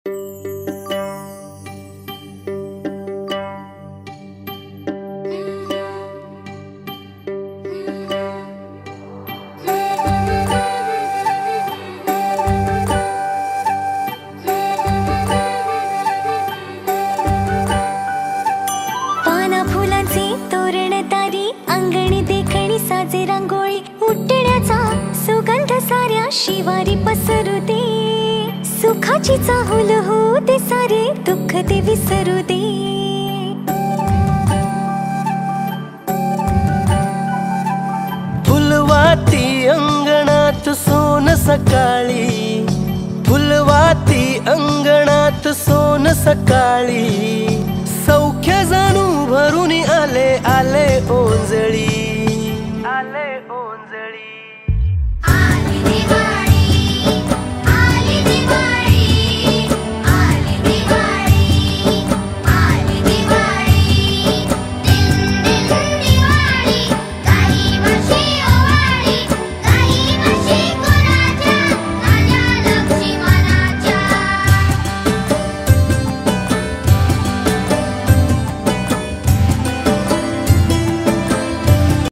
पाना फुलांचे तोरण तारी अंगणी देखणी साजे रांगोळी उठण्याचा सुगंध साऱ्या शिवारी पसरू दे सुखाची चाहूल होऊ दे सारे दुःख ते विसरू दे फुलवाती अंगणात सोन सकाळी फुलवाती अंगणात सोन सकाळी